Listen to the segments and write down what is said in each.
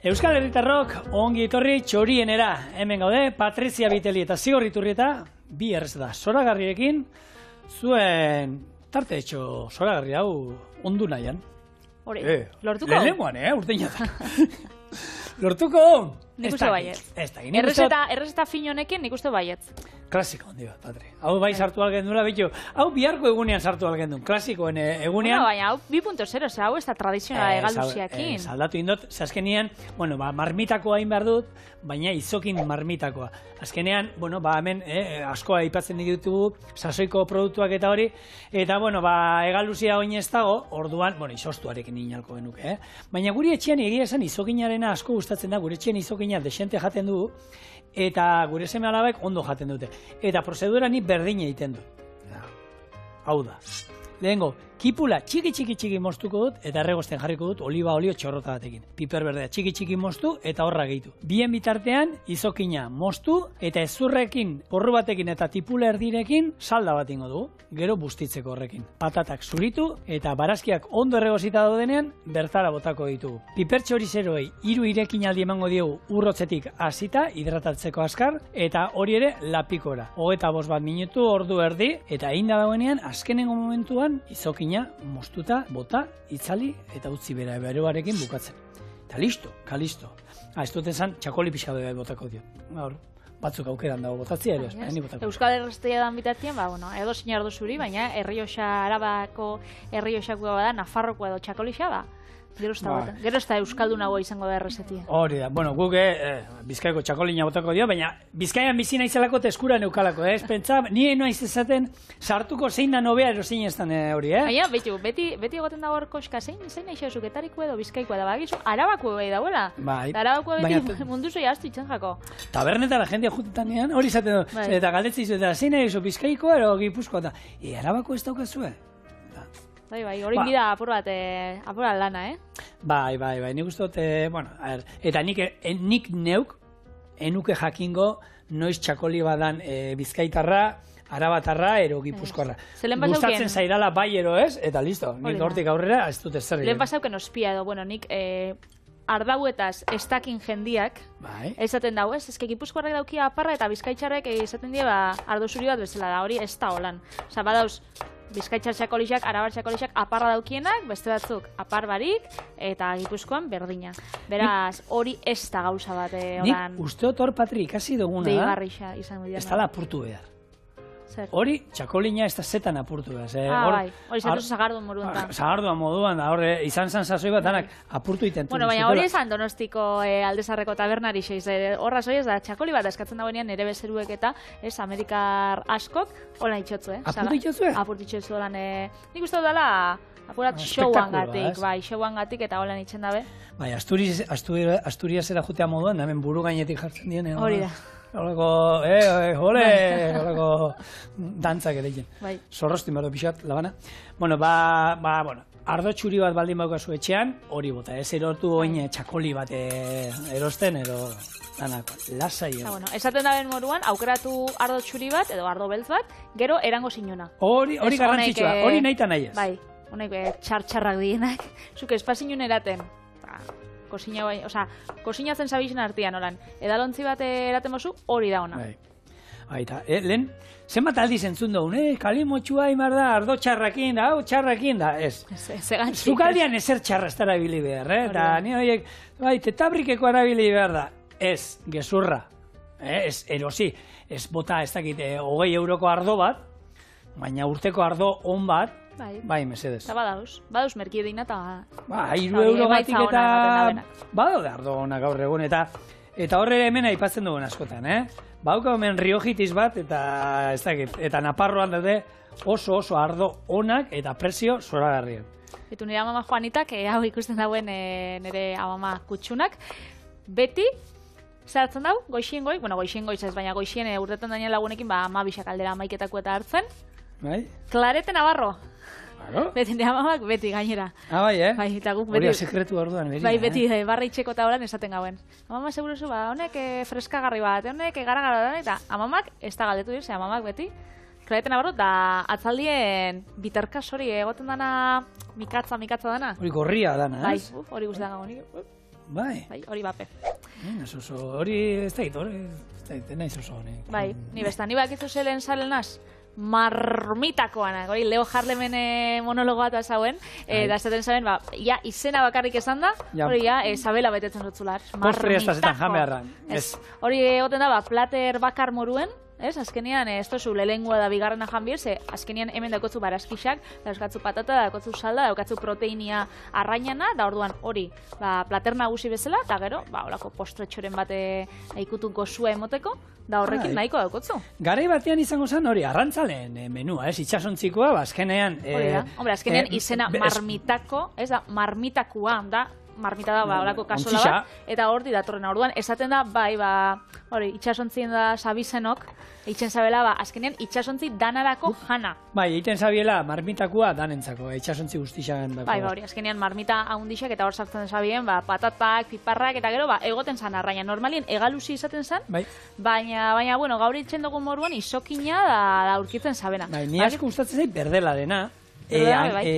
Euskal Herritarrok ongi etorri txorienera. Hemen gaude, Patrizia Biteli eta Zigor Iturrieta, bi errezeta zoragarriekin, zuen tarte etxo zoragarri hau ondu nahian. Hori, lortuko? Lehenengoan, urteina da. Lortuko? Nik uste baiet. Errezeta fin honekin nik uste baiet. Klasiko handi bat, Patri. Hau bai sartu algen duela, bitu. Hau biharko egunean sartu algen duen. Klasikoen egunean. Bueno, baina hau 2.0, hau ez da tradizionala egaluziakin. Aldatu indot, azkenean, marmitakoa hain behar dut, baina izokin marmitakoa. Azkenean, hemen askoa aipatzen ditugu, sasoiko produktuak eta hori, eta, egaluzia oin ez dago, orduan, izostuarekin inalko genuke, Baina guri etxean egia esan izokinarena asko gustatzen da, gure etxean izokina desente jaten dugu, eta gure seme alabek ondo jaten dute. Eta prozedura ni berdin egiten du. Hau da. Lehengo, kipula txiki moztuko dut, eta erregosten jarriko dut oliba olio txorrota batekin. Piper berdea txiki moztu eta horra gehitu. Bien bitartean, izokina moztu, eta ezurrekin, porru batekin eta tipula erdirekin, salda bat ingo dugu. Gero bustitzeko horrekin. Patatak zuritu, eta barazkiak ondo erregozita daudenean, bertara botako ditugu. Piper txorizeroei 3 irekin aldi emango diegu urrotzetik hasita, hidratatzeko azkar, eta hori ere lapikora. 25 minutu, ordu erdi, eta egin da dagoenean, azkenengo momentuan, izokina moztuta, bota, itzali eta utzi bera beroarekin bukatzen. Eta listo, kalisto. Ez dut esan, txakoli pixka dut botako dio. Batzuk aukeran dago botatzea ere, Euskal Herrestea dan bitartien, edo sinardo zuri, baina Arabako Errioxakoa bada, Nafarrokoa edo txakolixa da. Gero ez da Euskaldunagoa izango da errezetia. Hori da, guk Bizkaiko txakolina botako dio, baina Bizkaian bizi naizelako teskura neukalako, ez pentsa, ni noiz ezaten sartuko zein da nobea ero zein ez dan hori, Baina, beti egoten dago hor koska, zein naixo Zuketariko edo Bizkaikoa da, bagizu, Arabako bai dauela. Arabako beti mundu zoi astu itzen jako. Tabernetara jendea jutetan ean, hori izaten du, eta galdetzen izu, eta zein naixo Bizkaikoa ero Gipuzkoa da. Arabako ez daukazue? Bai, hori bida apur bat lana, Bai, nik uste dut, eta nik neuk, enuke jakingo, noiz txakoli badan bizkaitarra, arabatarra, ero gipuzkoarra. Gustatzen zaidala bai ero ez, eta listo, nik hortik aurrera, ez dut ez zer. Lehen pasauken ospia edo, nik ardauetaz estakin jendiak, esaten dago, ezke gipuzkoarrek daukia aparra, eta bizkaitxarrek esaten die, ardo zuri bat bezala da, hori ez da holan. Osa, badauz, Bizkaitxar txakolixak, arabar txakolixak aparra daukienak, beste batzuk apar barik, eta Gipuzkoan berdina. Beraz, hori ez da gauza bat oran... Nik uste hor, Patri, ikasi duguna da... Deigarrixa izan du. Ez dala apurtu behar. Hori, txakolina ez da zetan apurtu behar. Bai, hori zatu zagarduan moduan da. Zagarduan moduan da, horre, izan sasoi bat danak apurtu iten. Baina hori esan Donostiko Aldezarreko tabernari xeiz. Horra zoi ez da, txakoli bat eskatzen dagoenean nire bezeruek eta Amerikar askok, hola itxotzu, Apurtu itxotzu, Apurtu itxotzu, nik uste dut dela, apurat showangatik eta hola itxen dabe. Bai, Asturiasera jutea moduan, hemen buru gainetik jartzen dien. Hori da. Horreko dantzak ere egin. Zorrostin behar pixat, labana. Ardo txuri bat baldin baukazu etxean, hori bota, ez erortu oin txakoli bat erosten, ero danak, lasai. Esaten daben moruan, aukeratu ardo txuri bat, edo ardo beltz bat, gero erango zinuna. Hori garrantzitsua, hori nahi eta nahi ez. Bai, honek txartxarrak dienak, zuke espazinun eraten. Kosinatzen zabizien artian, holan. Edalontzi bat eraten mozu, hori da ona. Baita, lehen, zenbat aldiz entzun dugun, kalimotxua imar da, ardo txarrakin da, hau txarrakin da, ez. Zukaldian ezer txarra ez da erabili behar, eta ni horiek, tetabrikeko erabili behar da, ez, gezurra, ez erosi, ez bota, ez dakit, 20 euroko ardo bat, baina urteko ardo on bat, bai, mesedez. Eta badauz merki edina eta... 3 euro batik eta... Badaude ardo onak gaur egun, eta horre hemen aipatzen dugun askotan, Bauka hemen riojitis bat, eta ez dakit, eta Naparroan daude oso ardo onak eta presio zoragarrien. Eta nire amama Juanitak, hau ikusten dauen nire amama kutsunak, beti, zeratzen dau, goixien goiz ez, baina goixien urtetan dainen lagunekin, amabixak aldera amaiketako eta hartzen, Clarete Navarro. Beti nire amamak, beti gainera. Bai, hori sekretu orduan. Bai, beti barra itxeko eta horan esaten gauen. Amama seguruzu, honek freskagarri bat, honek gara, eta amamak ez da galdetu dira, amamak beti. Clarete Navarro, da atzaldien bitarkas hori egoten dana mikatza dana. Hori gorria dana, ez? Bai, hori guztiak gagonik. Bai. Hori bape. Hori ez da hito, naiz oso honi. Bai, ni besta, ni bakizu zelen salenaz? Marmitakoana, hori Leo Harlemen monologoa eta zauen, da esaten zaben, ja, izena bakarrik esan da, hori ja, sabela betetzen dutzular. Postre ez da zetan jan beharra. Hori egoten da, plater bakar moruen, azkenean, ez tozu lelengua da bigarrena janbir, azkenean hemen daukotzu barazkixak, daukatzu patata, daukatzu salda, daukatzu proteinia arrainana, da orduan hori, plater nagusi bezala, eta gero, holako postretxoren bate ikutu gozua emoteko, da horrekin nahiko daukotzu. Garai batean izango zen hori, arrantzaleen menua, itxasontzikoa, azkenean... Hori da, azkenean izena marmitako, ez da, marmitakoa, da, marmita da, olako kasola bat, eta hor datorren orduan, esaten da, hori, itxasontzien da sabizenok, itxen zabela, azkenean itxasontzi danarako jana. Bai, egiten zabiela marmitakoa danentzako, itxasontzi guztixan. Bai, hori, azkenean marmita haundixak eta hor sartzen zabien, patatak, piparrak, eta gero, egoten zan arraina. Normalien, egaluzi izaten zan, baina, bueno, gaur itxen dugun moruan, izokina da urkitzen zabena. Bai, ni asko gustatzen zait berdela dena,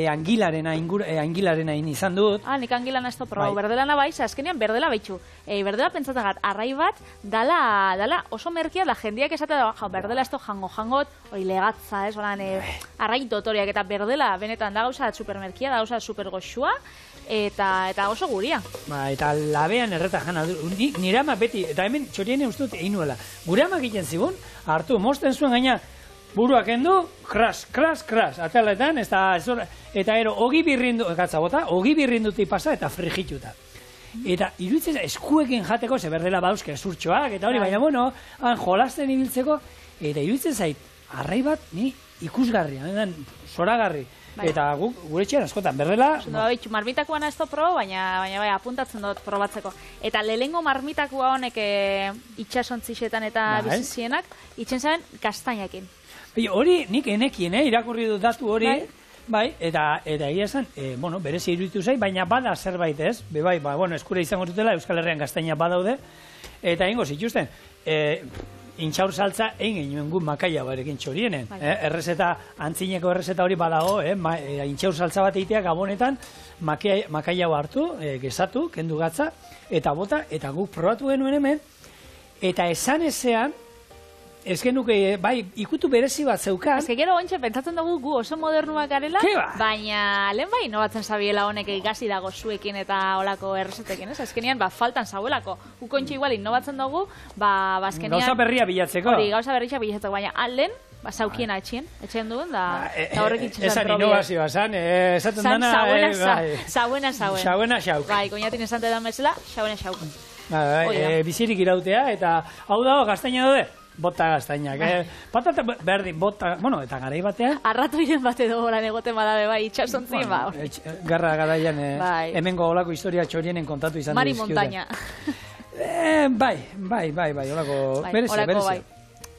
angilarena izan dut. Nik angilana ez da probau. Berdelana bai, azkenean berdela baitxu. Berdela pentsatzen gat, arrai bat, dala oso merkia da jendiak esatea da, berdela ez da jangot, hori legatza, arrai dotoriak, eta berdela benetan da gauza supermerkia, da gauza supergoxua, eta oso guria. Eta labean erreta jana, nire ama beti, eta hemen txoriene ustut egin nuela. Gure ama egiten zigun, hartu, mosten zuen gaina, buruak endu, kras, ataletan, eta ero, ogi birrinduti pasa eta frigituta. Eta iruditzen eskuekin jateko, ze berdela bauzke zurtxoak, eta hori, baina, bueno, han jolasten ibiltzeko, eta iruditzen zait, arrai bat, ni ikusgarria, zoragarri. Eta gure txean askotan, berdela... Marmitakoan ez da proba, baina apuntatzen dut probatzeko. Eta lehengo marmitakoa honek itxasontzixetan eta bizizienak, itxen zaren kastainakin. Hori nik enekien, irakurri dut datu hori, bai, eta egia esan, berezi iruditu zai, baina bada zerbait ez, eskura izango dutela, Euskal Herrian gaztaina badaude, eta ingo zituzten, intxaur saltza egin genuen gu makaia barekin txorienen, errezeta, antzineko errezeta hori badago, intxaur saltza bat egitea gabonetan, makaia hartu, gezatu, kendu gatza, eta bota, eta guk probatu genuen hemen, eta esan ezean, ez genuke, ikutu berezi bat zeukan. Ez que gero ontsa, pentsatzen dugu gu oso modernuak garela, baina lehen nobatzen zabiela honek ikasi dago zuekin eta olako errezetekin, ez? Azkenean, faltan zauelako. Guk ontsa igual innovatzen dugu, azkenean... Gauza berria bilatzeko. Hori, gauza berria bilatzeko, baina lehen, zaukiena etxen duen, da horrek itxesan esan innovazioa, esaten dana... Sauena. Sauena xauk. Bai, koñatin esan tedan bezala, sauena xauk. Bizirik irautea, eta hau dago gaztaina daude? Bota gaztainak, patata berdin, bota, eta garai batean... Arratu iren bate dogoran egoten badabe, itxasontzin, Garra garaian, hemengo olako historia txorienen kontatu izan Mari Montaña. Bai, olako,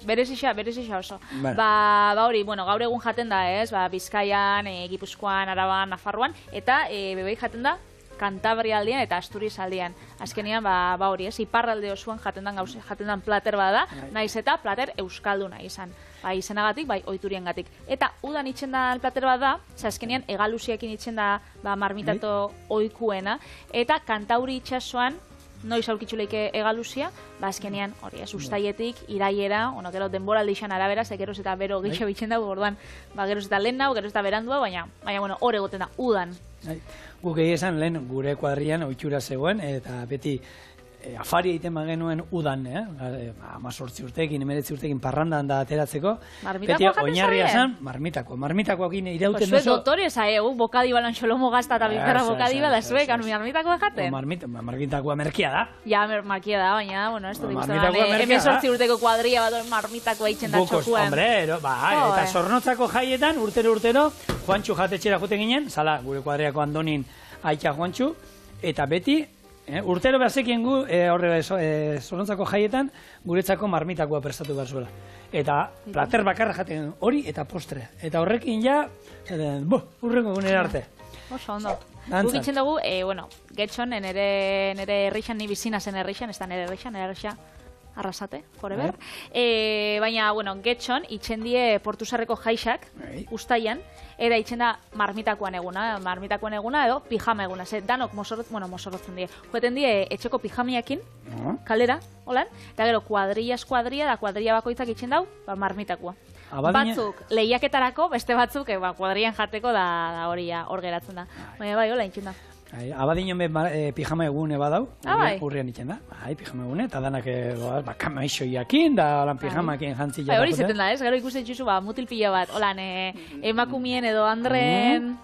berezia. Berezixa oso. Hori, gaur egun jaten da, ez, Bizkaian, Gipuzkoan, Araban, Nafarroan, eta bebei jaten da, Kantabria aldean eta Asturias aldean. Azkenean, hori, iparralde osoan jatendan plater bada, naiz eta plater euskalduna izan. Izenagatik, ohituriengatik. Eta udan itxen da plater bada, azkenean egaluziakin itxen da marmitato ohikuena, eta Kantauri itxasoan, noiz aurkitzuleike egaluzia, azkenean, hori, ustaietik, iraiera, gero denboraldi izan arabera, geroz eta bero gehiago itxen dago, orduan, geroz eta lehen nago, geroz eta berandua, baina, hor egoten da, udan. Guk esan lehen gure kuadrian oitxura zegoen, eta beti afari egiten genuen udan, 18 urtekin, 19 urtekin parrandan da ateratzeko. Marmitakoa jaten zabien? Marmitakoakin irauten oso... Zuek doktore zaigu, bokadiba lan xolomo gazta eta bizarra bokadiba, da zuek, marmitakoa jaten? Marmitakoa merkia da. Ja, markia da, baina, ez dut ikusten, 18 urteko kuadria bat marmitakoa itxen da txokuen. Hombre, eta zornotzako jaietan, urtero, Juantxu jatetxera joten ginen, zala, gure kuadriako Andonin aitxa Juantxu, eta beti, urtero behazekien gu, zornotzako jaietan, guretzako marmitakoa prestatu behar zuela. Eta plater bakarra jaten hori eta postrea. Eta horrekin ja, urrengo gunera arte. Oso, ondo. Guk itxen dugu, getxon, nire herrixan, ni bizina zen herrixan, ez da nire herrixan, Arrasate, forever. Baina, bueno, getxon, itxen die Portusarreko jaixak, ustaian, eta itxen da marmitakoan eguna edo pijama eguna. Ze, danok mozorrotzen die. Joeten die etxeko pijamiakin, kalera, holan, eta gero kuadrilla da kuadrilla bakoitzak itxen dau, marmitakoa. Batzuk lehiaketarako, beste batzuk kuadrian jateko da hori hor geratzen da. Baina bai, hola itxen da. Abadino pijama egune badau, urrian itxen da. Pijama egune, eta danak kamaixoiakin, da lan pijamakin jantzi jatakote. Hori izaten da, ez? Gero ikusten txuzu, mutil pila bat, holan, emakumien edo andren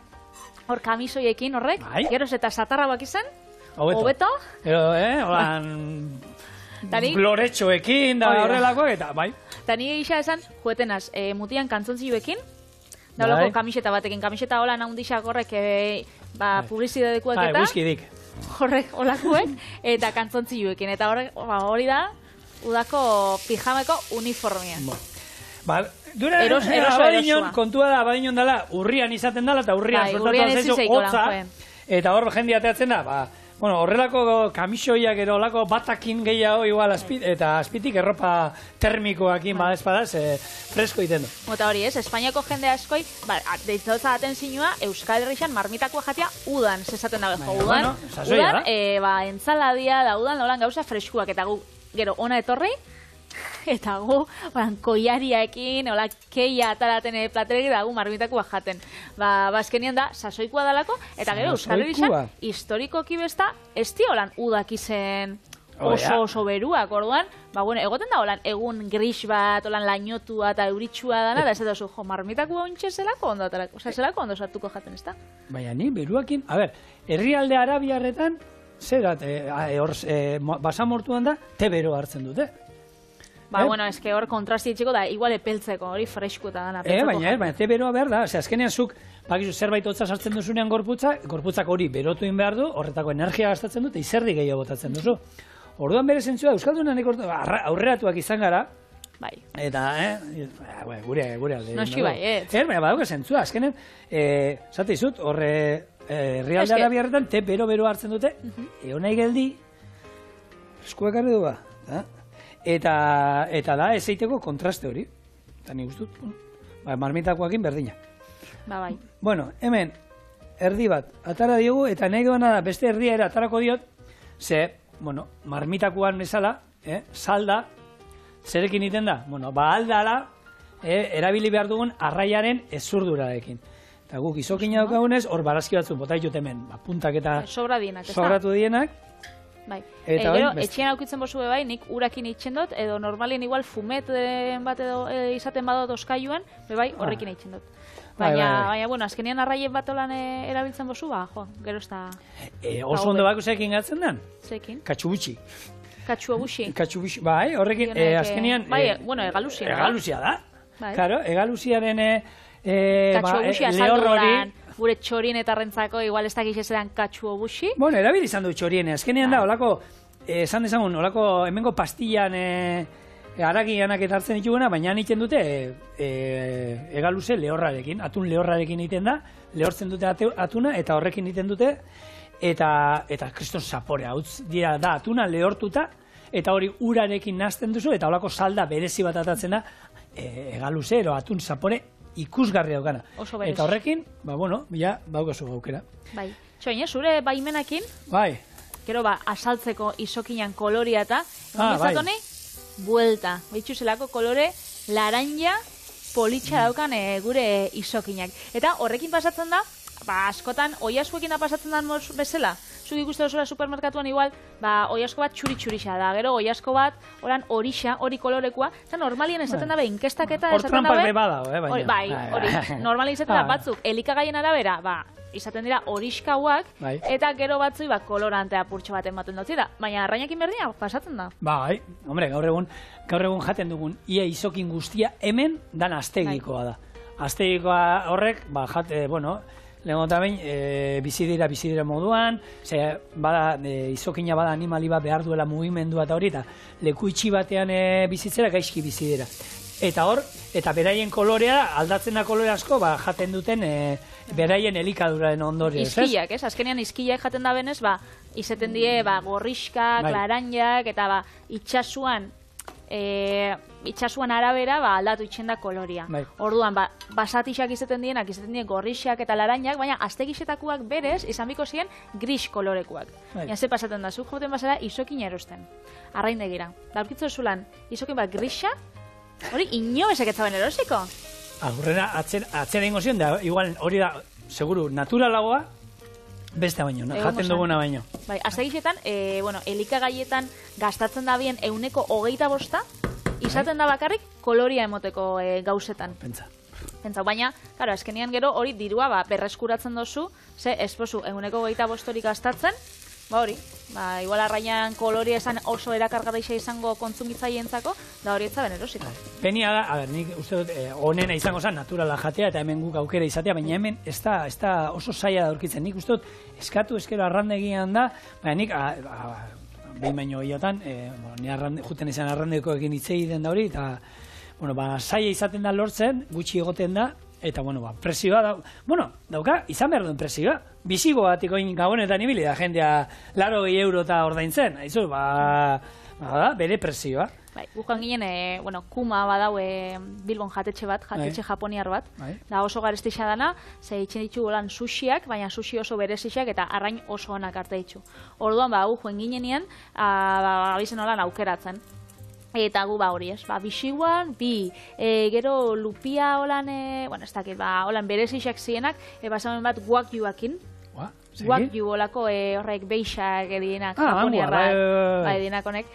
hor kamisoiekin horrek, gero eta satarra bak izan, hobeto. Holan, gloretxoekin, da horrelako, eta bai. Eta nire isa esan, juetenaz, mutian kantzontziuekin, da holako kamiseta batekin, kamiseta holan haundixak horrek, publizidadekuak eta horrek holakuek eta kantzontziuekin eta hori da udako pijameko uniformia. Abadinon, kontua da, abadinon dela urrian izaten dela eta urrian sortatu zaizu hotza eta hor jendia teatzen da, horrelako kamisoiak ero olako batakin gehiago igual eta azpitik erropa termikoakin espadaz fresko iten du. Eta hori ez, Espainiako jende askoi, deitzotza daten zinua, Euskal Herrixan marmitakoa jatia udan, zezaten da bejo, udan, entzaladia da udan, holan gauza freskuak, eta gu, gero, ona etorri, eta gu, koiariakin, hola, keia ataraten platerik da gu marmitakoa jaten. Azkenian da, sasoikoa dalako, eta gero, Euskal Herrixan, historikoki besta, ez di holan udak izen oso beruak, orduan, egoten da holan egun gris bat, holan lainotua eta euritsua dana, da ez da zu, marmitakoa ontxe zelako ondo atarako, zelako ondo sartuko jaten, ez da? Baina ni, beruakin, herrialde arabiarretan, zerat, basamortuan da, te bero hartzen dute. Ez que hor kontrasti itxiko da, igual epeltzeko, hori fresku eta dana. Baina, te beroa behar da, azkenean zuk, bakizu zerbait hotza sartzen duzunean gorputzak hori berotu in behar du, horretako energia gastatzen dut, izerdi gehiago botatzen duzu. Orduan bere zentzua, Euskaldunan aurreratuak izan gara, eta, gure alde. Noski bai, baina badauka zentzua, azkenean, zate izut, horre herrialde arabiarretan, te bero hartzen dute, egonai geldi, eskuak arre du ba, eta da, ez eiteko kontraste hori. Eta nik ustut, marmitakoakin berdina. Bueno, hemen, erdi bat, atara diogu, eta nahi duena da, beste erdia ere atarako diot, ze, marmitakoan bezala, salda, zerekin iten da? Aldala, erabili behar dugun arraiaren ezurdurarekin. Eta guk izokina daukagunez, hor barazki batzuk bota ditut hemen, puntak eta sobratu dienak. Gero, etxean aukitzen bozue nik urakin itxen dut, edo normalien igual fumet bat edo izaten badot oskailuan, horrekin itxen dut. Baina, azkenian arraien bat olan erabiltzen bozu, gero ez da... Oso ondo bako zekin gatzen den? Zekin? Katxubutxi. Katxuabuxi? Katxubuxi, horrekin, azkenian... Egaluzia. Egaluzia da. Claro, egaluziaren katxuabuxia saldu lan. Gure txorien eta rentzako, igual ez dakiz ezedan katxuabuxi. Erabili izan du txorien, azkenian da, olako, esan dezagun, olako, hemengo pastillan haragianak eta hartzen dituguna, baina egiten dute egaluze lehorrarekin, atun lehorrarekin egiten da, lehortzen dute atuna, eta horrekin egiten dute, eta kriston zaporea, da atuna lehortuta, eta hori urarekin nazten duzu, eta olako salda berezi bat atatzen da, egaluze, ero atun zapore ikusgarri daukana. Eta horrekin, baukazu gaukera. Txoin, zure baimenakin, gero asaltzeko izokinan koloria eta, honi, buelta. Baitxu zelako kolore laranja politxa daukan gure izokinak. Eta horrekin pasatzen da, askotan oiazkoekin da pasatzen da bezala. Zuk ikuste dozula supermerkatuan igual, oiazko bat txuri-txurixa da. Gero oiazko bat horixa, hori kolorekoa. Eta normalien esaten dabe, inkestaketa esaten dabe. Hor trampak bebada, hori. Normalien esaten da batzuk, elikagaien arabera, izaten dira horiskauak, eta gero batzui kolorantea purtsu bat ematen dutzi da. Baina arrainakin berdina pasatzen da. Hombre, gaur egun jaten dugun ia izokin guztia hemen dan astegikoa da. Astegikoa horrek, lehenko eta behin, bizidira moduan, izokina bada animali bat behar duela mugimendua eta hori, eta leku itxi batean bizitzera gaizki bizidira. Eta hor, eta beraien kolorea, aldatzen da kolore asko, jaten duten beraien elikaduraren ondorioz. Izkiak, ez? Azkenean izkiak jaten da benez, izaten die gorriskak, laranjak, eta itxasuan itxasuan arabera aldatu itxen da koloria. Orduan, basatixak izaten dien gorrixak eta larainak, baina aztegixetakuak berez izan biko ziren gris kolorekuak. Baina ze pasaten da, zuk joten basara isokina erosten. Arraindegira. Daurkitzu zulan, isokin bat grisa, hori ino bezaketzaben erosiko. Aurrera, atzera ingo zion, da, igual hori da, seguru, naturalagoa, beste baino, jaten duguna baino. Bai, aztegixetan, elikagaietan gastatzen da bien 25%, izaten da bakarrik koloria emoteko gauzetan. Pentsa, baina, claro, azkenean gero hori dirua berreskuratzen dozu, ze esposu 25% hori gastatzen, hori, igual arrainan koloria esan oso erakargarrixa izango kontsumitzaientzako, da hori etza benerosiko. Penia da, nik uste dut, onena izango zen naturala jatea eta hemen guk aukera izatea, baina hemen ez da oso zaila da aurkitzen. Nik uste dut, eskero arrandegian da, baina nik, behin baino gehiagotan, ni juten izan arrandekoekin hitzei den da hori, eta, zaila izaten da lortzen, gutxi egoten da, eta, presioa da, dauka, izan behar duen presioa. Bizigo batik oin gabonetan ibili da, jendea €80 eta ordaintzen, haizu, bere presioa. Bai, gukan ginen, Kuma badau Bilbon jatetxe japoniar bat, da oso garestixa dana, ze itxen ditu golan sushiak, baina sushi oso berezixak eta arrain oso onak arte ditu. Orduan, joen ginenean, abizen olan aukeratzen. Eta gu hori ez, bisiguan, gero lupia holan, ez dakit, holan berezixak zienak, basamen bat guakyuakin. Guakyu holako horrek beixak edienak, japoniarrak, edienak honek.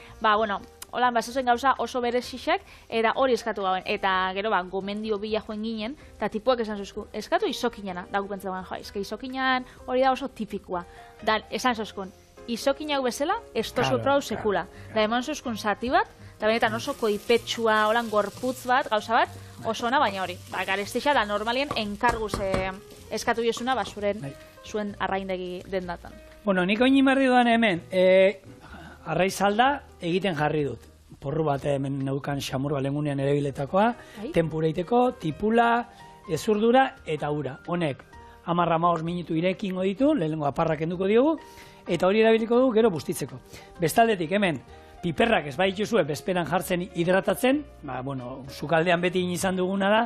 Holan, basozen gauza oso berezixak, eta hori eskatu gauen. Eta gero, gomendio bila joen ginen, eta tipuak esan zuzku, eskatu izokinana. Da gupentza guen, izokinan hori da oso tipikua. Da, esan zuzkun, izokinak bezala, ez tozu prau sekula. Da, eman zuzkun zati bat, eta benetan oso koipetsua, holan gorputz bat, gauza bat, oso ona, baina hori. Garestixa da normalien enkarguz eskatu josuna, zuen arraindegi dendatan. Nik oin imarri duan hemen, arraizalda egiten jarri dut. Porru bat hemen neukan xamur balengunean erabiletakoa, tempureiteko, tipula, ezurdura eta ura. Honek, 10-15 minutu irekingo ditu, lehenengo aparrak enduko diogu, eta hori erabiliko du gero bustitzeko. Bestaldetik hemen, piperrak ez baituzue bezperan jartzen hidratatzen, sukaldean beti izan duguna da,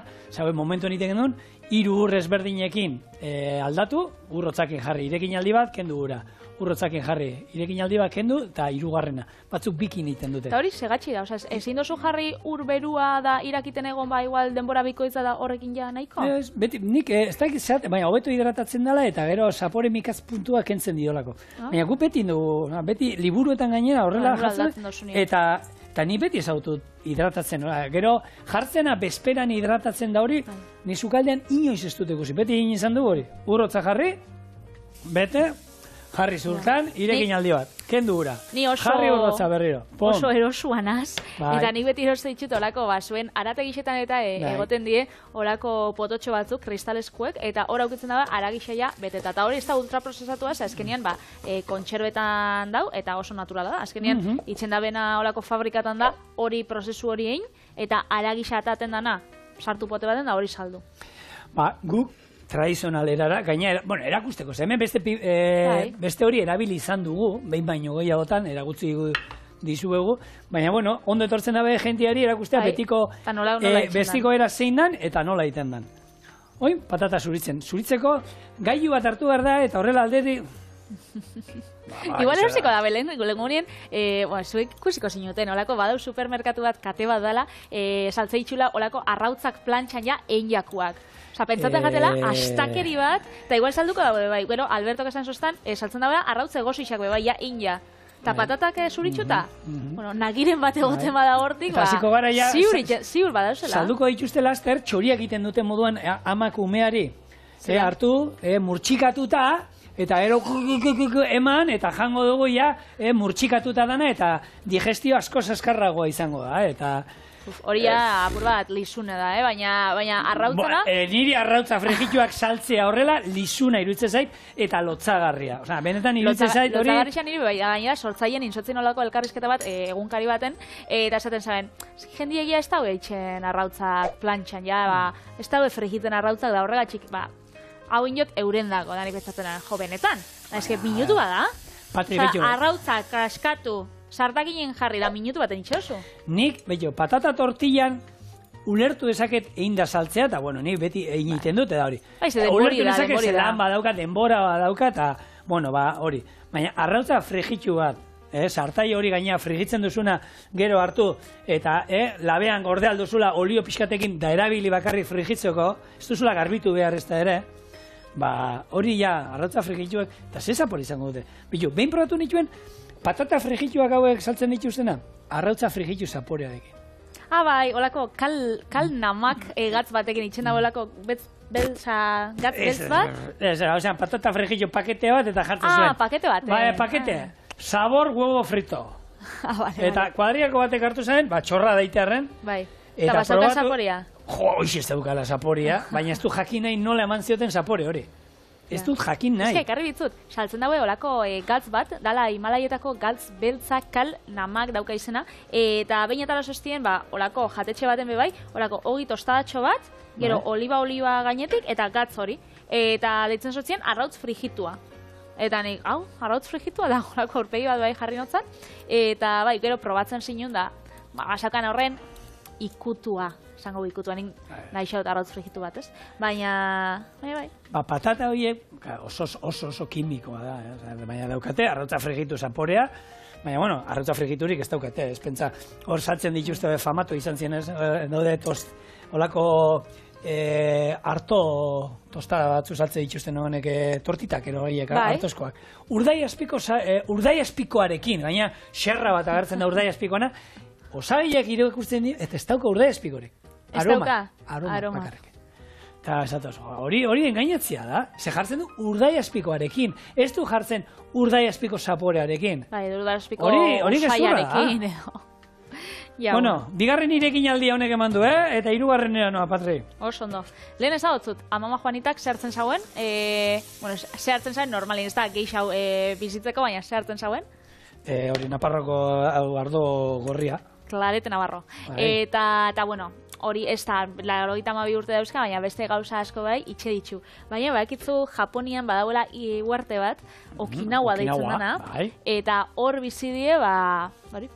momentu egiten duen, 3 ur ezberdinekin aldatu, urrotzakin jarri, irekinaldi bat, kendu gura. Urrotzakin jarri, irekinaldi bat kendu, eta 3. Batzuk bikin egiten dute. Eta hori segatxi da, ezin dozu jarri ur berua da irakiten egon igual denbora bikoitza da horrekin ja nahiko? Beti, nik ez dakit zehat, baina hobeto hidratatzen dela eta gero zapore mikaz puntua kentzen diolako. Baina gu beti dugu, beti liburuetan gainera horrela jartzen, eta ni beti ezautut hidratatzen. Gero jartzena bezperan hidratatzen da hori, ni sukaldean inoiz ez dut ikusi. Beti egin izan du hori, urrotza jarri, bete, jarri zurtan, irekinaldi bat, kendu gura. Jarri urrotza berriro. Oso erosuanaz, eta nik beti eroste ditut olako zuen arategixetan eta egoten die olako pototxo batzuk, kristaleskuek, eta hor aukitzen da aragixeia beteta. Eta hori ez da ultraprozesatua, azkenian kontxerbetan dau, eta oso naturala da. Azkenian, itxen da bena olako fabrikatan da, hori prozesu hori egin, eta aragixa ataten dana, sartu pote baten da hori saldu. Guk tradizional erara, gaina, erakusteko, hemen beste hori erabili izan dugu, behin baino gehiagotan, erakutsi dizuegu, baina, ondo etortzen dabe jentiari erakustea bestiko era zein dan, eta nola egiten dan. Oin, patata zuritzen. Zuritzeko, gailu bat hartu behar da, eta horrela aldetik... Igual erosiko da, belen, lehengunien, zuek ikusiko zinuten, olako badau supermerkatu bat kate bat dela, saltzeitxula olako arrautzak plantxan ja einjakuak. Osa, pentsatzen gatela, astakeri bat, eta igual salduko da, bai, Alberto esan zoztan, saltzen da bera, arrautze gozixak, bai, ja, inja. Eta patatak zuritxuta, nagiren bat egoten bada hortik, ziur badauzela. Salduko dituzte laster, txoriak egiten duten moduan amak umeari. Hartu, murtxikatuta, eta ero eman, eta jango dugu ja, murtxikatuta dana, eta digestio asko zaskarragoa izango da, eta... Hori ja, apur bat, lizune da, baina arrautzana... Niri arrautza frejituak saltzea horrela, lizuna iruditzen zait, eta lotzagarria. Osa, benetan iruditzen zait hori... Lotzagarria niri, baina sortzaien intzotzen olako elkarrizketa bat, egunkari baten, eta esaten zaben, jendiegia ez daue itxen arrautzak plantxan, ja, ez daue frejiten arrautzak da horregatxik, hau inot euren dago, da nik betzatzen jo, benetan. Ez que minutu bada, arrautzak kraskatu, sartakinen jarri da minutu baten itxosu. Nik, patata tortillan ulertu dezaket egin da saltzea, eta bueno, nik beti egin iten dut, eta hori. Ulertu dezaket zelan badauka, denbora badauka, eta, bueno, hori. Baina, arrautza frigitu bat, sartai hori gaina frigitzen duzuna gero hartu, eta labean gorde alduzula olio pixkatekin da erabili bakarri frigitzeko, ez duzula garbitu behar ez da ere, hori arrautza frigituak, eta zezapor izango dute. Behin probatu nituen, patata frigituak hauek saltzen dituztena, arrautza frigitu zaporearekin. Bai, holako kal namak gatz batekin itxen dago holako gatz beltz bat? Osean, patata frigitu pakete bat eta jartzen zuen. Pakete bat. Bai, pakete. Sabor huevo frito. Eta kuadriako batek hartu zen, txorra daitearren. Bai. Eta basauka zaporia? Hoix ez daukala zaporia, baina ez du jakin nahi nola eman zioten zapore hori. Ez dut jakin nahi. Ez ekarri bitzut, saltzen dago olako galtz bat, dala Himalaietako galtz beltza kal namak dauka izena, eta behin eta lasostien, olako jatetxe baten bebai, olako hogi tostadatxo bat, gero oliba gainetik, eta gatz hori, eta deitzen sotzien arrautz frigitua. Eta nik, arrautz frigitua da, olako aurpegi bat bai jarri notzan, eta bai, gero probatzen zinun da, basaukan horren ikutua. Zango ikutuan nahi xaut arrautz frigitu bat, ez? Baina, bai. Patata horiek oso kimikoa da, baina daukate, arrautza frigitu zaporea, baina, bueno, arrautza frigiturik ez daukate, ez pentsa, hor saltzen dituzte famatu izan zien, ez? Node, holako harto tostada batzu saltzen dituzten honek tortitak, erogaiek, hartozkoak. Urdai azpikoarekin, gaina xerra bat agertzen da urdai azpikoana, osagaiak ikusten dira, eta ez dauka urdai azpikorik. Aroma bakarrik. Eta esatoz, hori engainatzia da. Ze jartzen du urdai azpikoarekin. Ez du jartzen urdai azpiko zaporearekin. Bai, urdai azpiko osaiarekin. Bueno, bigarren irekin aldia honek eman du, eta hirugarrenera noa, Patri. Oso ondo. Lehen ezagutzut, Amama Juanitak zehartzen zauen, zehartzen zauen normalin, ez da geixau bizitzeko, baina zehartzen zauen. Hori, Naparroko ardo gorria. Clarete Navarro. Eta, bueno, hori ez da, 92 urte dauzka, baina beste gauza asko bai, itxe ditzu. Baina, bakitzu, Japonian badauela uarte bat, Okinawa deitzen dena, eta hor bizidie,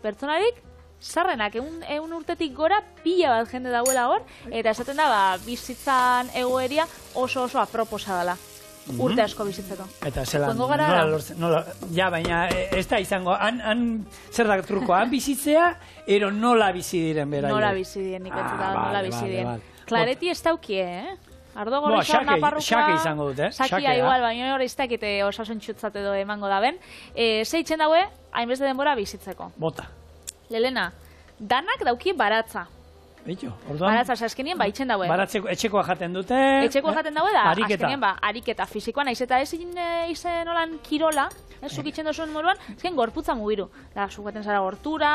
pertsonarik, zarrenak, egun urtetik gora, pila bat jende dauela hor, eta esaten da, bizitzan egoeria oso aproposa dela. Urte asko bizitzeko. Eta zelan, nola lortzen, baina ez da izango, zer da truko, han bizitzea, ero nola bizi diren bera. Nola bizi diren, nik nola bizi diren. Clareti ez daukie, Ardo gorrizor Naparrukoa. Xake izango dut, Xakia igual, baina hori ez dakite osasun txutzat edo emango da ben. Zeitzen daue, hainbeste denbora bizitzeko. Bota. Lelena, danak dauki baratza. Baratza, azkenien itxen daue. Etxekoa jaten dute. Etxekoa jaten daue da, azkenien ariketa fizikoa, naiz eta ez izen olan kirola, zuk itxen dozuen moruan, ezken gorputza mugiru. Zuk baten zara gortura,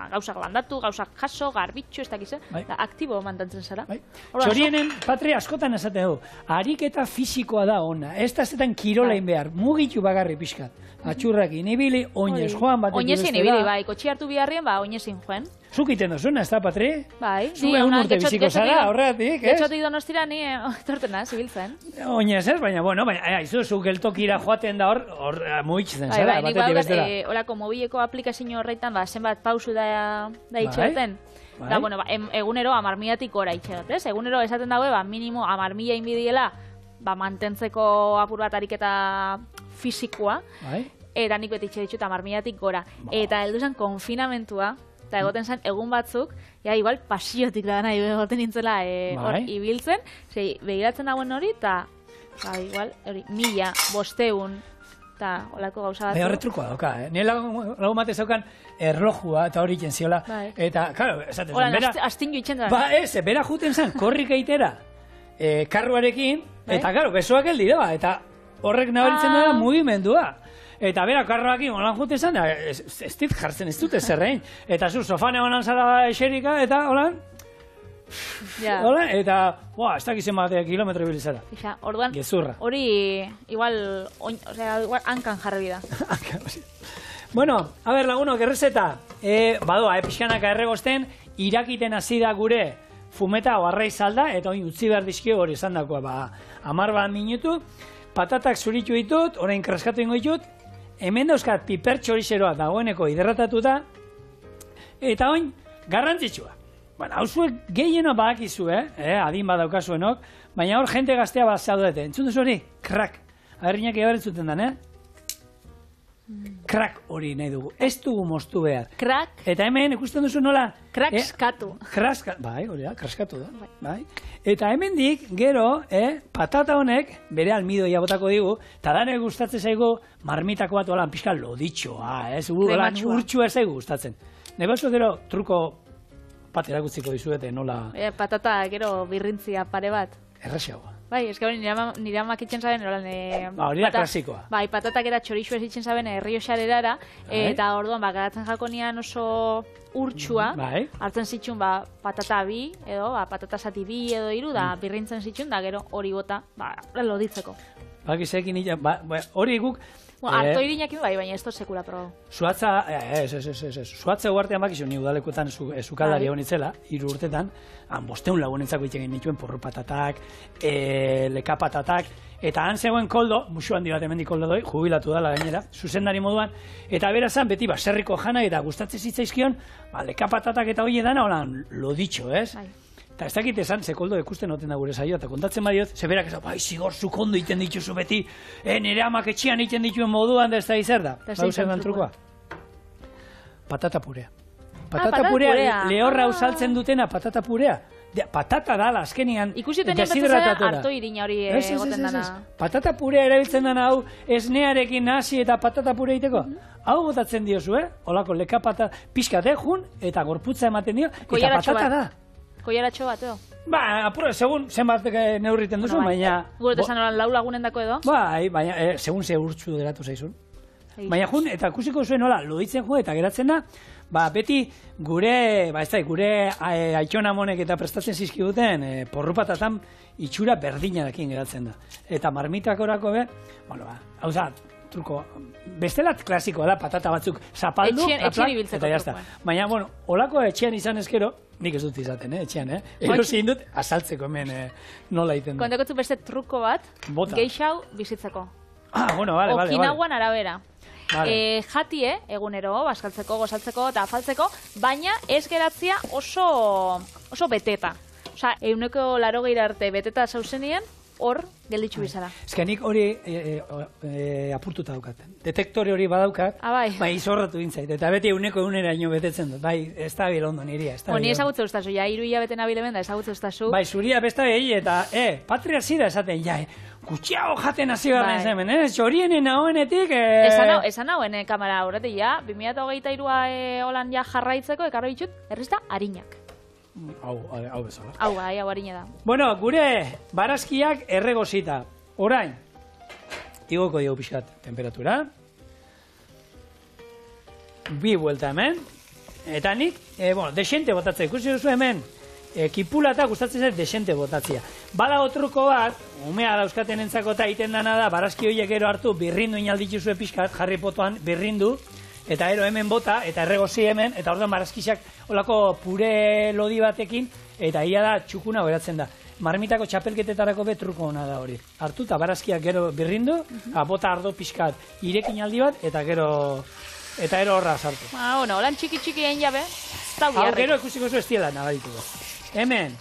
gauzak landatu, gauzak jaso, garbitxu, ez dakize, aktibo mantantzen zara. Txorienen, Patri, askotan esate du, ariketa fizikoa da ona, ez da zetan kirolain behar, mugitu bagarri pixkat. Atxurrak inibili, oinez joan batetik bestela. Oinezin ibili, bai, kotxi hartu biharrien, oinezin joan. Zuk iten dozuna, ez da, Patri? Bai. Zu egun urte biziko zara, horretik, ez? Getxotik donostira ni tortena, zibiltzen. Oinez ez, baina, bueno, zu geltokira joaten da hor mugitzen zara, batetik bestela. Horako mobileko aplikazio horretan, zenbat pausu da itxeaten. Da, bueno, egunero 10.000tik gora itxeat, ez? Egunero esaten dago, minimo 10.000 inbidiela, mantentzeko apur bat ariketa fizikoa, eta nik beti itxe ditut 10.000tik gora. Eta heldu zen konfinamentua, eta egoten zen egun batzuk, igual pasiotik da nahi egoten nintzela hor ibiltzen, begiratzen dagoen hori, eta igual, hori, 1.500, eta olako gauza bat. Horre trukoa dauka, nire lagun batez daukan erlojua, eta hori itzen ziola, eta, karo, esaten zen, bera... Astin joitzen zen. Bera juten zen, korrik eitera, karruarekin, eta, karo, besoak eldi da, eta horrek nabaritzen dela mugimendua. Eta bera, karroakin holan juten zen, ez dit jartzen ez dute zerrein. Eta zu, sofane holan zara eserika, eta holan... Holan, eta... Ez dakizen bat kilometro bilizara. Orduan, hori igual hankan jarri da. Bueno, a ber, lagunok, errezeta. Badoa, pixkanaka erregosten, irakiten hasi da gure fumeta oarrai salda, eta hori utzi behar dizkio hori esan dakoa. 10 minutu, patatak zuritu ditut, orain kraskatu ingo ditut, hemen dauzkat piper txorixeroa dagoeneko hidratatuta, eta oin, garrantzitsua. Bueno, hau zuek gehieno badakizu, adin badaukazuenok, baina hor jente gaztea bat zaudete. Entzun duzu hori? Krak. Agerrinak ebar entzuten den, Krak hori nahi dugu. Ez dugu moztu behar. Krak. Eta hemen ikusten duzu nola? Krakskatu. Bai, hori da, kraskatu da. Bai. Eta hemendik, gero, patata honek, bere almidoia botako digu, eta dane gustatzen zaigu marmitako bat olan pixka loditxoa, urtsua zaigu gustatzen. Nebazu gero truko bat erakutziko dizuete, nola... Patata, gero birrintzia pare bat. Erraxagoa. Bai, eske hori nire amak itzen zaben, hori da klasikoa. Bai, patatak era txorixu ez itzen zaben errioxarerara, eta orduan, garatzen jako nian oso urtsua, hartzen zitxun, patata bi, edo, patata zati bi edo iru, da birrintzen zitxun, da gero hori bota, loditzeko. Bakizekin, hori guk... Arto irinak bai, baina ez to sekula probo. Suatza, suatza uartean bakizu, ni udalekuetan esukaldari honitzela, 3 urtetan, 500 lagunentzako itxegin nituen porru patatak, leka patatak, eta han zegoen koldo, musu handi bat hemendik koldo doi, jubilatu dala gainera, zuzendari moduan, eta berazan beti baserriko jana eta gustatzen zitzaizkion, leka patatak eta hori edana, holan, loditxo, ez? Eta ez dakit esan, zekoldo ikusten noten da gure saioa, eta kontatzen badiot, zeberak esan, bai, zigor, zukondo iten dituzu beti, nire amak etxian iten dituen moduan, da ez da izer da. Bau zer dan trukoa? Patata purea. Patata purea, lehorra usaltzen dutena, patata purea. Patata dala, azkenian, deshidratatora. Arto irina hori egoten dana. Patata purea erabiltzen dana hau, esnearekin hasi eta patata purea iteko. Hau botatzen diozu, holako leka patata, pixkat jun, eta gorputza ematen dio, eta patata da. Koiaratxo bat, edo? Apuro, segun zenbat neurriten duzu, baina... Gure esan horan 4 lagunen dako edo? Bai, baina, segun ze urtsu deratu zaizun. Baina jun, eta kusiko zuen hola, loditzen jo, eta geratzen da, beti gure, gure aitxonamonek eta prestatzen zizkiduten, porrupatatan itxura berdinarekin geratzen da. Eta marmitakorako hau da, truko, bestelat klasikoa da, patata batzuk zapaldu, eta jazta. Baina, holako etxean izan ezkero, nik ez dut izaten, etxean, erosien dut, azaltzeko hemen nola iten da. Kontakotzu beste truko bat, geixau bizitzeko. Vale. Okinawan arabera. Jati, egunero, baskaltzeko, gozaltzeko eta afaltzeko, baina ez geratzia oso beteta. Osa, 180 arte beteta zauzenien, hor gelditzu bizara. Ezkenik hori apurtuta daukaten. Detektore hori badaukat, bai izorratu dintzait. Eta beti 100% betetzen dut. Bai, ez da bilondo niria. Ni ezagutze ustazu, 3 hilabete nabilemen da ezagutze ustazu. Bai, zuria besta behi eta, patria zira esaten, gutxiago jaten hasi behar den zemen, txorienen ahoenetik... Esan hauen kamera horreti, 2023 holan jarraitzeko, ekarro ditut, errizta harinak. Hau bezala. Hau harina da. Bueno, gure barazkiak erregozita. Orain, igoko dugu pixkat temperatura. 2 buelta hemen. Eta nik, desente botatzea. Ikusi duzu hemen, kipulata gustatzen zait desente botatzea. Bada otruko bat, umea dauzkaten entzako eta iten dana da, barazki horiek ero hartu, birrindu inaldituzue pixkat, jarri potoan, birrindu, eta ero hemen bota, eta erregozi hemen, eta orduan barazkixak olako pure lodi batekin, eta ia da txukuna geratzen da. Marmitako txapelketetarako betruko hona da hori. Hartu eta barazkiak gero birrindu, bota ardo pixkat irekin aldi bat, eta ero horra sartu. Holan txiki egin jabe, hau gero ikusiko zu estiela nabarituko. Hemen,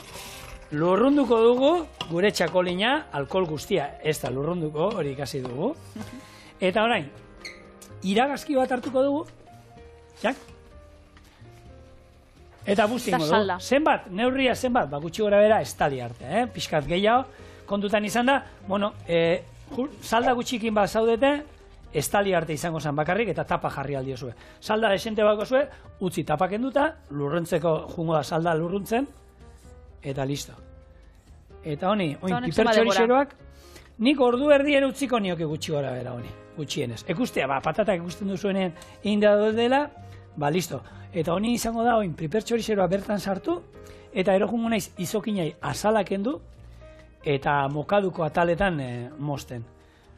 lurrunduko dugu, gure txakolina, alkohol guztia, ez da lurrunduko, hori ikasi dugu. Eta orain, iragazki bat hartuko dugu, eta bustingo dugu. Zenbat, neurria zenbat, gutxi gora bera, estali arte, pixkat gehiago, kontutan izan da, salda gutxikin bat zaudete, estali arte izango zen bakarrik, eta tapa jarri aldio zuen. Salda desente bako zuen, utzi tapaken duta, lurruntzeko jungo da salda lurruntzen, eta listo. Eta honi, piper txorixeroak, nik ordu erdien utziko nioke gutxi gora bera honi, gutxienez. Ekustea, patatak ikusten duzuenean inda dela, listo. Eta honi izango da, piper txorixeroa bertan sartu, eta erojungo naiz izokinai azalaken du, eta mokaduko ataletan mosten.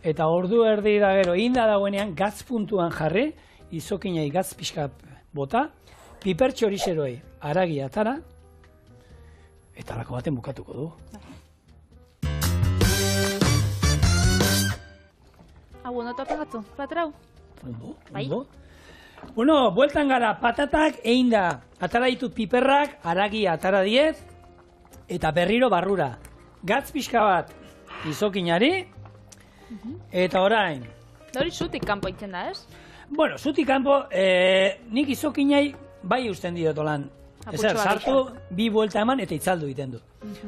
Eta ordu erdi da gero, inda dagoenean, gatz puntuan jarri, izokinai gatz pixka bota, piper txorixeroi aragi atara, eta lako baten bukatuko du. Hau, ondo tope batzu, platerau? Ondo. Bueno, bueltan gara, patatak egin da. Atara ditut piperrak, haragi atara diet, eta berriro barrura. Gatz pixka bat izokinari, eta orain. Hori zutik kanpo itzen da, ez? Bueno, zutik kanpo, nik izokinai bai usten diot lan. Ezer, sartu, bi buelta eman eta itzaldu egiten du.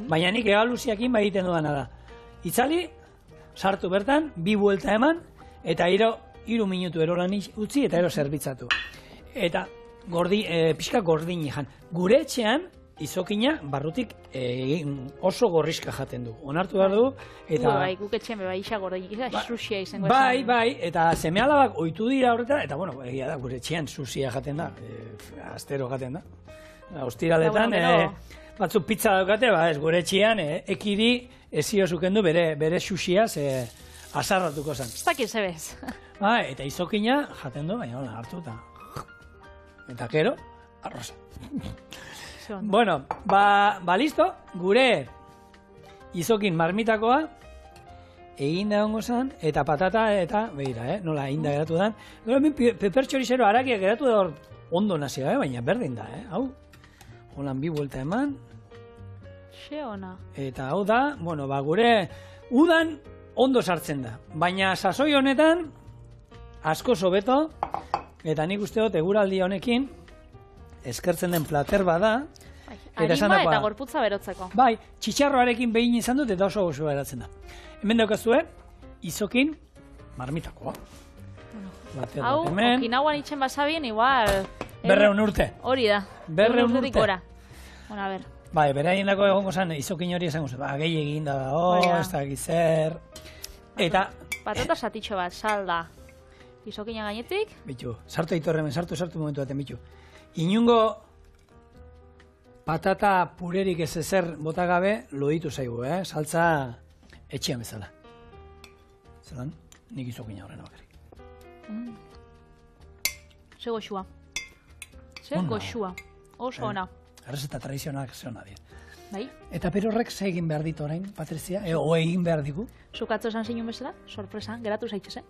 Baina nik egaluziakin bai egiten duana da. Itzali, sartu bertan, bi buelta eman, eta 3 minutu erolan utzi eta ero zerbitzatu. Eta pixka gordin jan. Gure etxean, izokina barrutik oso gorrizka jaten du. Onartu behar du. Bai, guk etxean bai isa gordin, isa sushia izango. Bai, eta seme-alabak ohitu dira horretara, eta bueno, egia da, gure etxean sushia jaten da, astero jaten da. Ostiraletan, batzuk pizza daukate, ez gure etxean, ekiri ezio zukendu bere sushiaz azarratuko zen. Ez dakit zebez. Eta izokina jaten du, baina hola hartu eta gero, arroza. Bueno, listo, gure izokin marmitakoa egin da hongo zen, eta patata eta, behira, nola egin da geratu da. Gero, pepertxorizero harakia geratu da hor ondo nazioa, baina berdin da, hau. Holan bi buelta eman. Xe ona. Eta hau da, bueno, gure udan ondo sartzen da. Baina sasoi honetan, asko sobeto, eta nik uste dut eguraldi honekin, eskertzen den plater bada. Harima eta gorputza berotzeko. Bai, txitxarroarekin behin izan dut eta oso gozoa eratzen da. Hemen daukazue, izokin marmitakoa. Hau, Okinauan itxen basabien, igual... 200 urte. Hori da. 200 urte. Bueno, a ver. Bai, beraien dako egongo zen, izokin hori esango zen, gehi egin da, ez da gizer. Eta... Patata satitxo bat, salda. Izokina gainetik. Bitu, sartu aitorremen, sartu momentu baten, bitu. Inungo patata purerik ez ezer botagabe, loditu zaigu, saltza etxean bezala. Zeran, nik izokina horren bakarrik. Ze goxua. Ze goxua. Oso ona. Errezeta tradizionalak ze ona dira. Bai. Eta perorrek ze egin behar ditu orain, Patrizia? O egin behar digu? Zuk atzo esan zinun bezala, sorpresa, geratu zaitxez,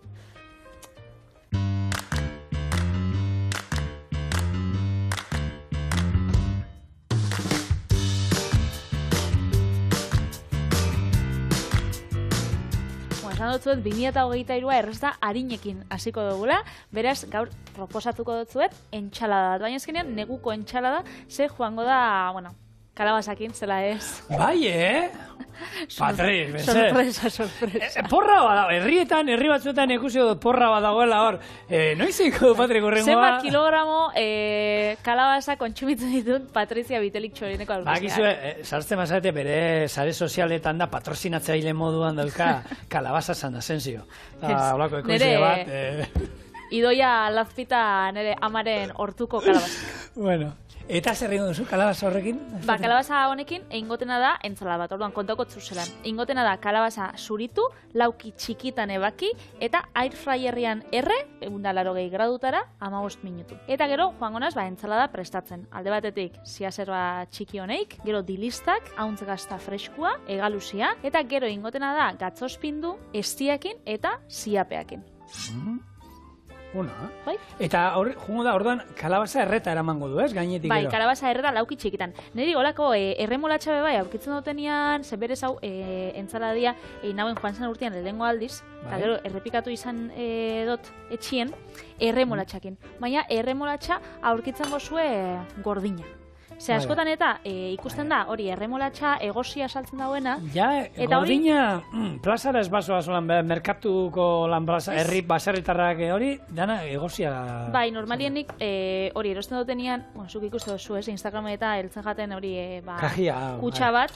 Esan dutzuet, 2023a errez da harinekin hasiko dugula, beraz, gaur proposatuko dutzuet, entxalada bat. Baina ezkenean, neguko entxalada, ze joango da, bueno, kalabazakin, zela ez. Bai, Patriz, beze. Sorpresa. Porra badago, herri batzuetan ikusi dut porra badagoela hor. Noiziko, Patrik, urrengoa? Zenbat kilogramo kalabaza kontsumitzen ditut Patrizia Bitelik txorineko albizia. Bakizue, sartzen mazate bere sare sozialetan da patrozinatzaile moduan dauka kalabaza San Asensio. Olako ekoizia bat. Idoia lazpita nire amaren hortuko kalabaza. Bueno. Eta zer egin duzu, kalabaza horrekin? Kalabaza honekin, ingotena da, entzala bat, orduan, kontako zuzelan. Ingotena da, kalabaza zuritu, lauki txikitan ebaki, eta air fryerrian 180 gradutara, 15 minutu. Eta gero, joango naz, entzalada prestatzen. Alde batetik, ziazerba txiki honeik, gero dilistak, hauntz gazta freskua, egaluzia, eta gero ingotena da, gatzospindu, estiakin eta ziapeakin. Una. Bai? Eta jungo da, orduan, kalabaza erreta eramango du, ez? Gainetik bai, kalabaza erreta lauki txikitan. Niri olako erremolatxa bai, aurkitzen dutenian, zenberez hau entzaladia, nauen joan zen urtean lehengo aldiz, eta gero errepikatu izan dot etxien, erremolatxakin. Baina erremolatxa aurkitzen gozue gordina. Ze askotan eta ikusten da, hori erremolatxa egosia saltzen dauena. Ja, gordina, plazara ez basoa zolan, merkatuko lan herri baserritarrak hori, dana egosia. Bai, normalienik hori erosten dutenian, zuk ikusten duzu ez, Instagramen eta heltzen jaten hori kutsa bat,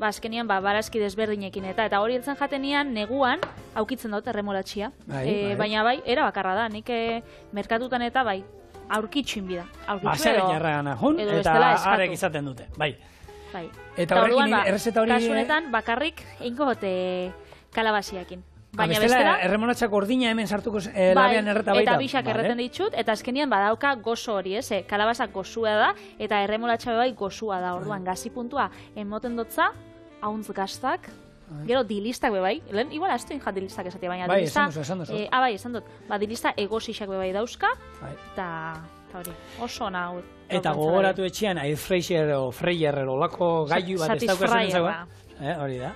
azkenian barazki desberdinekin eta hori heltzen jatenian neguan aukitzen dut erremolatxia. Baina bai, era bakarra da, nik merkatutan eta bai, aurkitxuin bida. Baserri jarra gana, eta arek izaten dute, bai. Eta horrekin errezeta hori... Kasunetan, bakarrik ingot kalabaziakin. Baina bestela, erremolatxa gordina hemen sartuko labean erreta baita. Eta bixak erreten ditut, eta azkenian badauka gozo hori, kalabazak gozua da, eta erremolatxa bai gozua da, orduan gazi puntua emoten dotza, hauntz gaztak, Gero dilistak bebai, lehen igual astoin jat dilistak esatia, baina bai, dilista... esan duzu. Bai, esan dut. Dilista egosixak bebai dauzka, eta hori, oso ona hau. Eta gogoratu etxean, air fryer o fryer olako gailu bat ez daukazen zagoa. Hori da,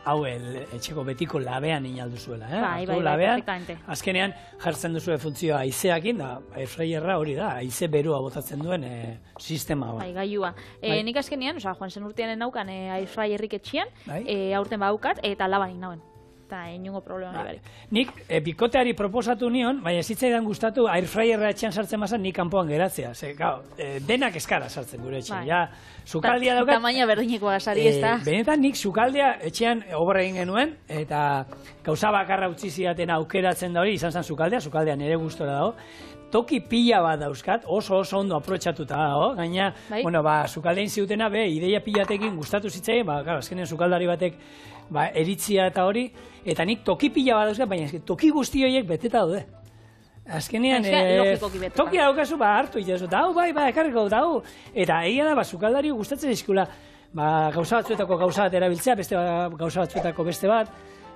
hau etxeko betiko labean inalduzuela. Bai, perfectamente. Azkenean jartzen duzue funtzioa haizeakin, da, air fryerra hori da, haize berua botatzen duen sistema. Bai, gailua. Nik azkenean, joan zen urtean naukan air fryerrik etxean, aurten baukat, eta labanik nauen. Eta inungo problema barik. Nik bikoteari proposatu nion, baina zitzaidan gustatu airfryerra etxean sartzen mazan nik kanpoan geratzea. Denak eskara sartzen gure etxean. Ja, sukaldia daukat. Tamaina berdineko gasari ez da. Benetan nik sukaldea etxean obra egin genuen, eta gauza bakarra utzi zidaten aukeratzen da hori, izan zen sukaldea nire gustora dago. Toki pila bat dauzkat, oso ondo aprotxatuta dago, gaina, sukaldein ziutena, ideia pilatekin gustatu zitzaien, azkenean sukaldari batek eritzia eta hori, eta nik toki pila bat dauzkat, baina toki guzti horiek beteta daude. Azkenean, toki daukazu, hartu itezu, eta hau, ekarriko, eta hau, eta egia da, sukaldari gustatzen izkula, gauza batzuetako gauza bat erabiltzea, beste gauza batzuetako beste bat,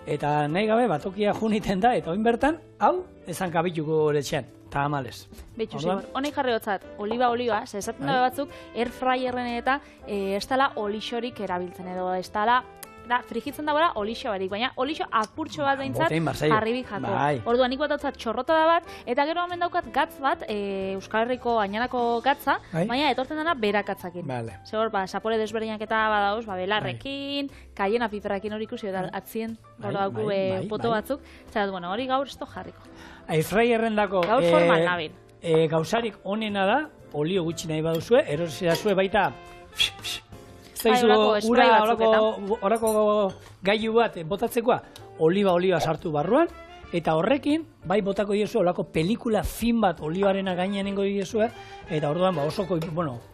eta nahi gabe, tokia juniten da, eta oin bertan, hau, ezan kabituko goretxean. Eta amales. Betxu, honek jarri hotzat, oliba, esaten dabe batzuk, airfryerren eta ez dala olixorik erabiltzen edo, ez dala, frigitzen dagoela olixo barik, baina olixo apurtxo bat behintzat jarribik jako. Orduan, nik bat hautzat txorrota da bat, eta gero hemen daukat gatz bat, Euskal Herriko añanako gatza, baina etortzen dena berakatzakin. Zor, sapore desberdinak eta badauz, belarrekin, kaiena piperrakin hori ikusi, eta atzien, dauku poto batzuk, eta hori gaur ez jarriko. Airfryerren dako gaur formal nabil. Gauzarik onena da, olio gutxi nahi baduzue, erosizazue baita horako gailu bat botatzekoa, oliba sartu barruan, eta horrekin, bai botako diezu, horako pelikula fin bat olibaren gainean ingo diezu, eta orduan osoko,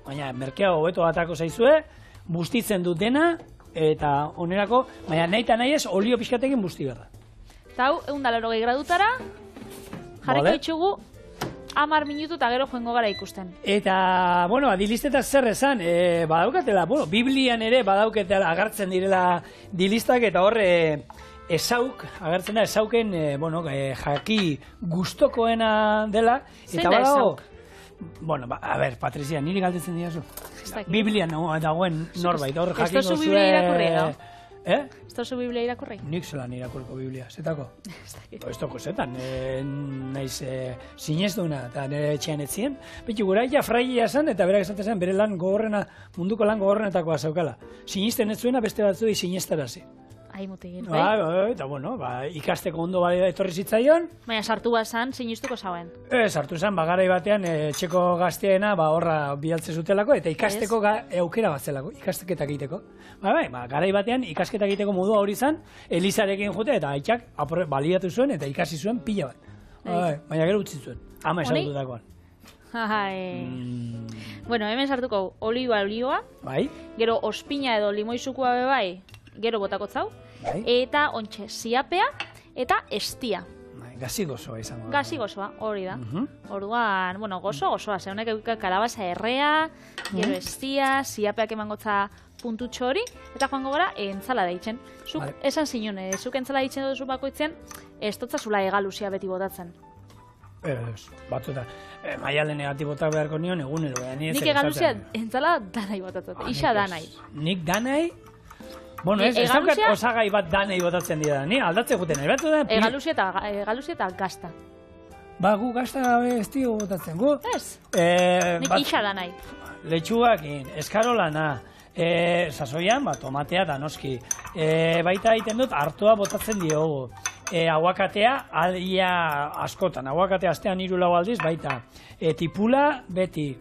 baina merkeago hobeto batako zaizue, bustitzen dut dena, eta onerako, baina nahi eta nahi ez, olio pixkatekin busti berda. Eta hau, 180 gradutara, jarriko itxugu, 10 minutu eta gero joango gara ikusten. Eta, dilistetak zer esan, badaukatela, Biblian ere badaukatela agartzen direla dilistak, eta horre agartzen da, esauken, jaki gustokoena dela. Zein da esauk? Patrizia, niri galdetzen dirazu. Biblian dagoen norbait, hor jakingo zuen... Ez tozu Biblia irakurri, no? Ez tozu Biblia irakurri? Nik zelan irakurriko Biblia, zetako? Ez toko zetan, naiz sinestuna eta nire etxean etzien. Beti gura ja frailea zen, eta berak esaten zen, bere lan gogorrena, munduko lan gogorrenetakoa zaukala. Sinesten ez zuena beste batzu sinestarazi. Mutegin, eta ikasteko ondo etorri zitzaion. Baina sartu bazan, sinistuko zauen. Sartu zen, garai batean, txeko gazteena, horra bialtze zutelako, eta ikasteko aukera bat zelako, ikasketak egiteko. Garai batean, ikasketak egiteko modua hori zen, Elizarekin jute, eta aitzak baliatu zuen, eta ikasi zuen pila bat. Baina gero utzi zuen, ama esatutakoan. Hemen sartuko olioa, gero ospina edo limoizukua bebai, gero botako zau, eta ontxe ziapea eta estia. Gazi gozoa izango. Gazi gozoa, hori da. Orduan, gozoa, honek eukak kalabaza errea, gero estia, ziapeak emangotza puntutxo hori, eta joango gara entzala deitzen. Zuk esan zinun, zuk entzala deitzen duzu bakoitzen, ez totzazula egaluzia beti botatzen. Batzuta, maialen negatibotak beharko nion, egunero. Nik egaluzia entzala danai botatzen, isa danai. Nik danai? Ez daukat osagai bat danei botatzen dira, ni aldatze guten nahi batu da... Egaluzia eta gazta. Gu gazta gabe ez dio botatzen, gu? Ez, nik isa danai. Letxugakin, eskarolana, sasoian, tomatea da noski. Baita egiten dut, hartoa botatzen diogu. Aguakatea, alia askotan, aguakatea astean 3-4 aldiz, baita. Tipula, beti.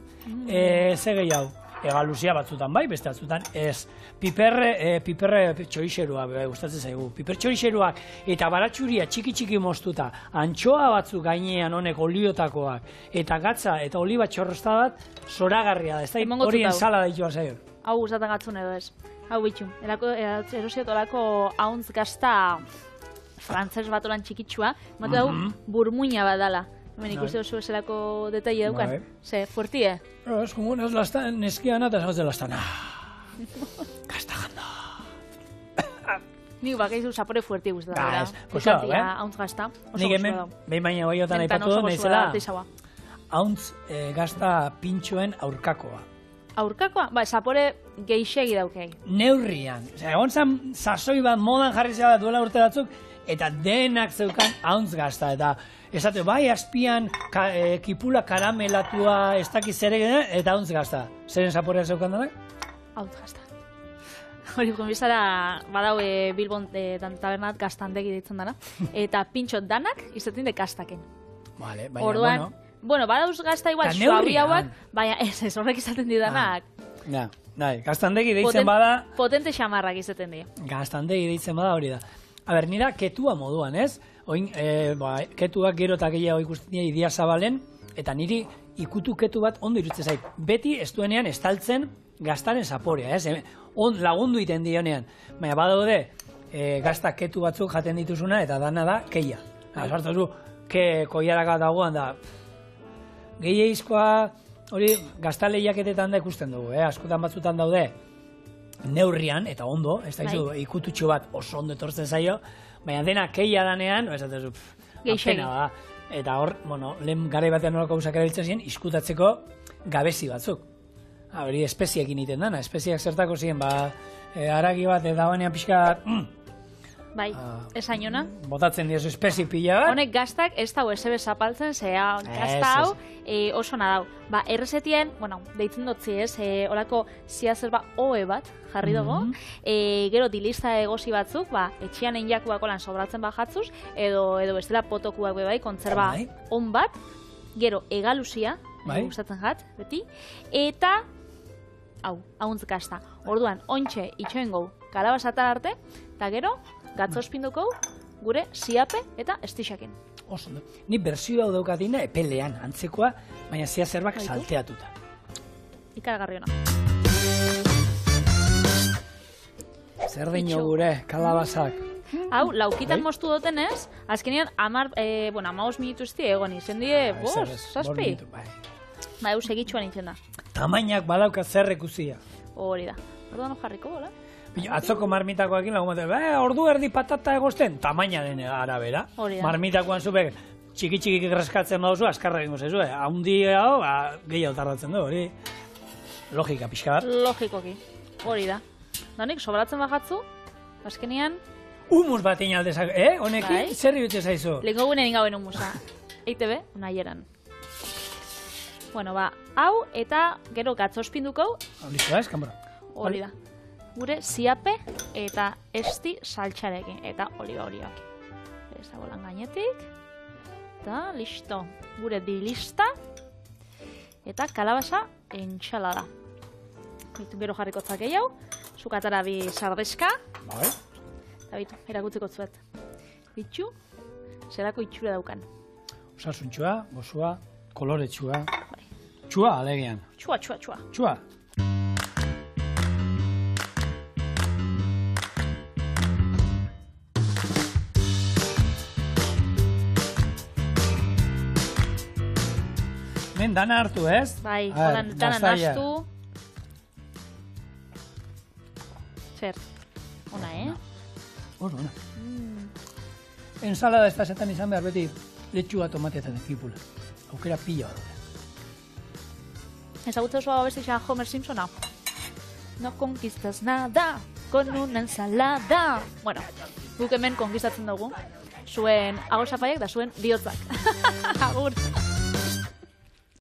Ze gehiago. Egaluzia batzutan bai, beste batzutan ez. Piperre txorixerua gustatzen zaigu. Piper txorixeruak eta baratxuria txiki moztuta, antxoa batzuk gainean honek oliotakoak, eta gatza eta oliba txorrosta bat zoragarria da. Ez da hori ensala daitua zaion. Hau gustatzen gatzun edo ez. Hau bitxu, erosiotolako hauntz gazta frantzes bat olan txikitsua, mate hau burmuina badala. Hemen ikuste oso eselako detaile daukan. Ze, fuertie? Ez komun, ez neskiana eta ez de lastana. Gazta janda. Nik bakaizu zapore fuerti guztu da. Ba, ez. Gozoa, hauntz gazta. Nik hemen, behin baina goiotan aipatu dut, naizela, hauntz gazta pintxoen aurkakoa. Aurkakoa? Ba, zapore geixegi daukei. Neurrian. Egon zan sasoi bat modan jarri zela duela urte batzuk, eta denak zeukan hauntz gazta. Eta esate, bai, azpian kipula karamelatua, ez dakiz ere, eta hauntz gazta. Zeren zaporea zeukan denak? Hauntz gazta. Hori, bizara, badau Bilbon tabernat gaztandegi ditzen dana. Eta pintxot danak, izaten de kastaken. Vale, baina, orduan, bueno, badauz gazta igual, suabi hauak, baina ez horrek izaten didanak. Ja, gaztandegi deitzen bada... Potente xamarrak izaten di. Gaztandegi deitzen bada hori da. A ber, nira ketua moduan, ez? Oin, ketuak gero eta gehiago ikusten dira Idia Zabalen, eta niri ikutu ketu bat ondo irutzen zait. Beti ez duenean estaltzen gaztaren zaporea, ez? Lagundu iten dionean. Baina badaude, gazta ketu batzuk jaten dituzuna, eta dana da keia. Sartu koiaraka dagoan da... Gehieizkoa, hori, gazta lehiaketetan da ikusten dugu, askotan batzutan daude neurrian, eta ondo, ez da izu, ikututxo bat oso ondo etortzen zaio, baina dena keia danean, ez da, apena da. Eta hor, bueno, lehen garai batean nolako gauzak erabiltzen ziren, izkutatzeko gabezi batzuk. Hori espeziekin iten dana, espeziak zertako ziren, haragi bat, dagoenean pixka... Bai, esain hona. Botatzen diozu espezi pila bat. Honek gaztak ez dago esebe zapaltzen, zea gazta hau oso nadau. Ba, errezetien, bueno, deitzen dutzi ez, horako ziazerba oe bat jarri dugu. Gero dilista egosi batzuk, ba, etxian einjakuak olan sobratzen bajatzuz, edo bestela potokuak bebai, kontzerba on bat. Gero, egaluzia, gustatzen jat, beti. Eta, hau, hauntz gazta. Orduan, ontxe itxoen gau, kalabazatar arte, eta gero, gatzospinduko gure ziape eta estixakin. Oso, ni berzio hau daukatina epelean antzekoa, baina ziazerbak salteatuta. Ikaragarri hona. Zer dino gure, kalabazak. Hau, laukitan moztu duten ez, azkenean 15 minutu izti egon izen die, zazpi. Ba, segitxuan izen da. Tamainak badauka zerrekuzia. Hori da. Orduan jarriko, gola? Atzoko marmitakoakin lagun bat, ordu erdi patata egozten, tamainaren arabera. Marmitakoan zubek txiki-txiki greskatzen baduzu, askarra egingo zezu, haundi hau, gehiago tardatzen du, hori logika pixka bat. Logikoki, hori da. Danik, sobratzen bajatzu, azkenean... Humus bat inaldezak, honekin, zer irutze zaizu? Lehenko gunen ingauen humusa. EITB, unaieran. Bueno, ba, hau eta gero gatzospinduko. Listo, ez, kanbora. Hori da. Gure ziape eta esti saltxarekin, eta oliba horiak. Ez da bolan gainetik. Eta, listo. Gure dilista. Eta kalabaza entxalada. Gero jarriko zakei hau. Zukatara bi sardeska. Bai. Eta bitu, erakutzeko zuet. Bitxu, zerako itxura daukan. Osasuntxua, gozua, koloretsua. Txua, alegian. Txua. Txua. Men dana hartu, ez? Bai, dana naztu. Zer, ona, Oso, ona. Ensalada ez da zetan izan behar beti letxua tomatea eta kipula. Aukera pila bat. Ezagutza oso abestia Homer Simpsona. No conquistas nada con una ensalada. Bueno, guk hemen konkistatzen dugu. Zuen agosapaiak da zuen bihotzak. Agur.